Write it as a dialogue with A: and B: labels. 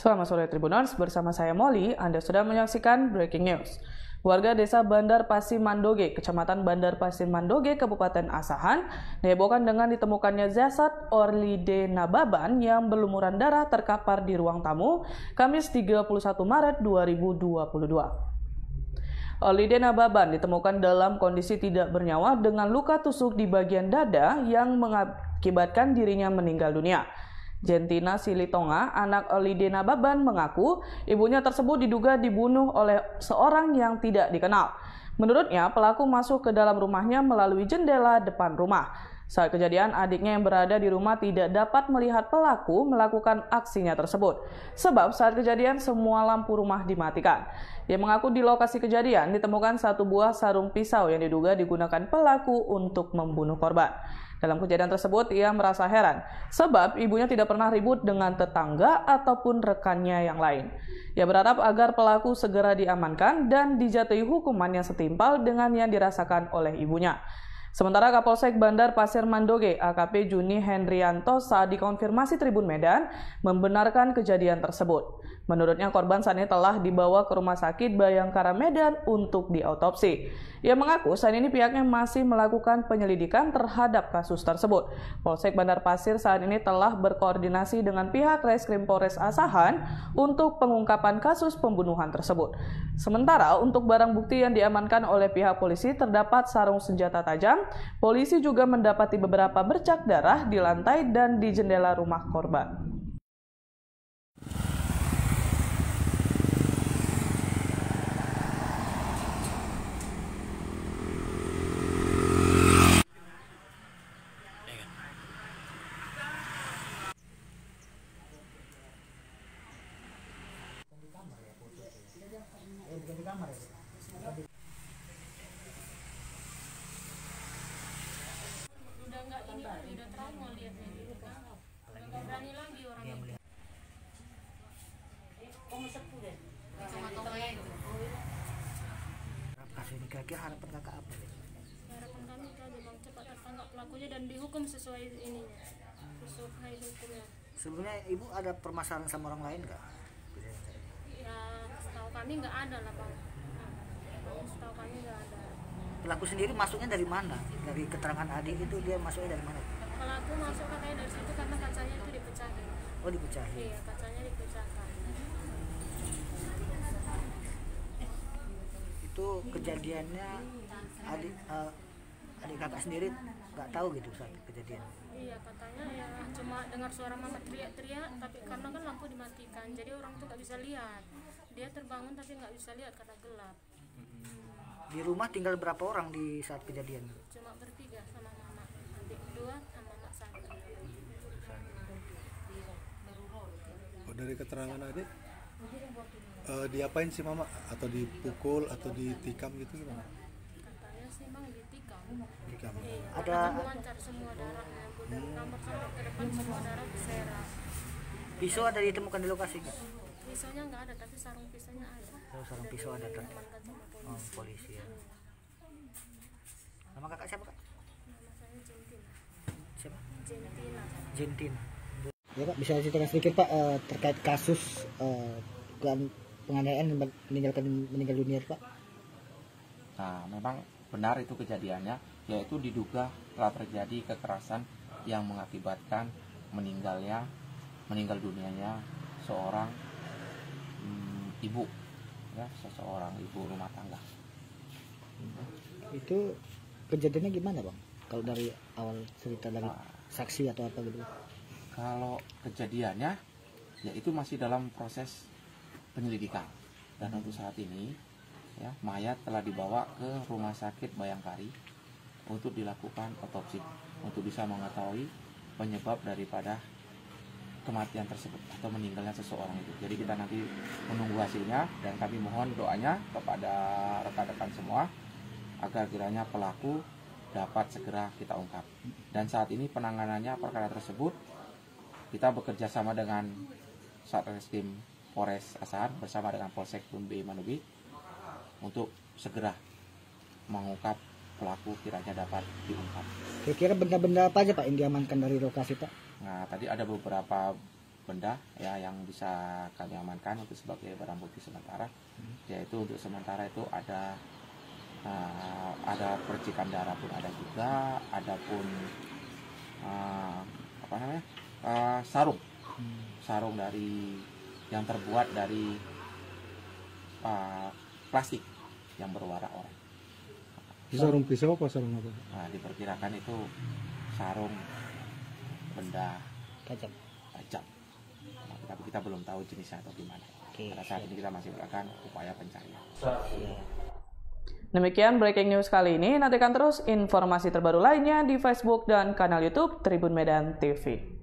A: Selamat sore Tribuners, bersama saya Molly, Anda sudah menyaksikan Breaking News. Warga desa Bandar Pasir Mandoge, Kecamatan Bandar Pasir Mandoge, Kabupaten Asahan, dihebohkan dengan ditemukannya jasad Orlide Nababan yang berlumuran darah terkapar di ruang tamu, Kamis 31 Maret 2022. Orlide Nababan ditemukan dalam kondisi tidak bernyawa dengan luka tusuk di bagian dada yang mengakibatkan dirinya meninggal dunia. Jentina Silitonga, anak Orlide Nababan, mengaku ibunya tersebut diduga dibunuh oleh seorang yang tidak dikenal. Menurutnya, pelaku masuk ke dalam rumahnya melalui jendela depan rumah. Saat kejadian, adiknya yang berada di rumah tidak dapat melihat pelaku melakukan aksinya tersebut. Sebab saat kejadian, semua lampu rumah dimatikan. Ia mengaku di lokasi kejadian ditemukan satu buah sarung pisau yang diduga digunakan pelaku untuk membunuh korban. Dalam kejadian tersebut, ia merasa heran, sebab ibunya tidak pernah ribut dengan tetangga ataupun rekannya yang lain. Ia berharap agar pelaku segera diamankan dan dijatuhi hukuman yang setimpal dengan yang dirasakan oleh ibunya. Sementara Kapolsek Bandar Pasir Mandoge, AKP Juni Hendrianto, saat dikonfirmasi Tribun Medan, membenarkan kejadian tersebut. Menurutnya, korban saat ini telah dibawa ke Rumah Sakit Bayangkara Medan untuk diautopsi. Ia mengaku saat ini pihaknya masih melakukan penyelidikan terhadap kasus tersebut. Polsek Bandar Pasir saat ini telah berkoordinasi dengan pihak Reskrim Polres Asahan untuk pengungkapan kasus pembunuhan tersebut. Sementara untuk barang bukti yang diamankan oleh pihak polisi terdapat sarung senjata tajam. Polisi juga mendapati beberapa bercak darah di lantai dan di jendela rumah korban.
B: Udah nggak ini lagi, udah trauma lihatnya gitu kan. Udah nggak berani lagi orang itu. Tengah-tengahnya itu.
C: Kasus ini kira-kira harapan kakak apa?
B: Harapan kami itu aja bang, cepat tertangkap pelakunya dan dihukum sesuai ininya, sesuai hukumnya.
C: Sebelumnya ibu ada permasalahan sama orang lain nggak?
B: Ya setahu kami nggak ada lah bang. Setahu kami nggak ada.
C: Pelaku sendiri masuknya dari mana? Dari keterangan adik itu dia masuknya dari mana?
B: Pelaku masuk katanya dari situ karena kacanya itu dipecahin.
C: Oh, dipecahin.
B: Iya, kacanya dipecahkan.
C: Itu kejadiannya adik kakak sendiri nggak tahu gitu saat kejadian.
B: Iya, katanya ya cuma dengar suara mama teriak-teriak, tapi karena kan lampu dimatikan, jadi orang tuh nggak bisa lihat. Dia terbangun tapi nggak bisa lihat karena gelap.
C: Di rumah tinggal berapa orang di saat kejadian?
B: Cuma bertiga sama mama, adik dua sama mak satu.
D: Oh, dari keterangan adik, diapain sih mama? Atau dipukul atau ditikam gitu gimana?
B: Katanya sih emang ditikam.
D: Tikam.
B: Iya,
C: Ada-
B: karena melancar semua darahnya, dari kamar sampai ke depan semua darah berserak.
C: Pisau ada ditemukan di lokasi nggak?
B: Pisaunya nggak ada, tapi sarung pisaunya ada.
C: Oh, sarung pisau ada kan?
B: Diamankan sama polisi.
C: Oh, polisi ya. Nama kakak siapa kak?
B: Nama saya Jentina.
C: Siapa?
B: Jentina.
C: Jentin. Ya Pak, bisa ceritakan sedikit Pak terkait kasus penganiayaan meninggal dunia Pak?
E: Nah, memang benar itu kejadiannya, yaitu diduga telah terjadi kekerasan yang mengakibatkan meninggal dunianya seorang ibu, ya, seseorang ibu rumah tangga.
C: Itu kejadiannya gimana Bang? Kalau dari awal cerita dari saksi atau apa gitu?
E: Kalau kejadiannya, ya itu masih dalam proses penyelidikan, dan untuk saat ini, ya, mayat telah dibawa ke Rumah Sakit Bayangkari untuk dilakukan otopsi untuk bisa mengetahui penyebab daripada kematian tersebut atau meninggalnya seseorang itu. Jadi kita nanti menunggu hasilnya, dan kami mohon doanya kepada rekan-rekan semua agar kiranya pelaku dapat segera kita ungkap. Dan saat ini penanganannya perkara tersebut kita bekerja sama dengan Satreskrim Polres Asahan bersama dengan Polsek Tunbi Mandoge untuk segera mengungkap pelaku kiranya dapat diungkap.
C: Kira-kira benda-benda apa aja Pak yang diamankan dari lokasi Pak?
E: Nah, tadi ada beberapa benda ya yang bisa kami amankan untuk sebagai barang bukti sementara, yaitu untuk sementara itu ada percikan darah pun ada juga, ada pun sarung dari yang terbuat dari plastik yang berwarna oranye.
D: Sarung pisau apa sarung apa?
E: Nah, diperkirakan itu sarung benda
C: Tajam.
E: Nah, tapi kita belum tahu jenisnya atau gimana. Pada saat ini kita masih melakukan upaya pencarian.
A: Demikian breaking news kali ini. Nantikan terus informasi terbaru lainnya di Facebook dan kanal YouTube Tribun Medan TV.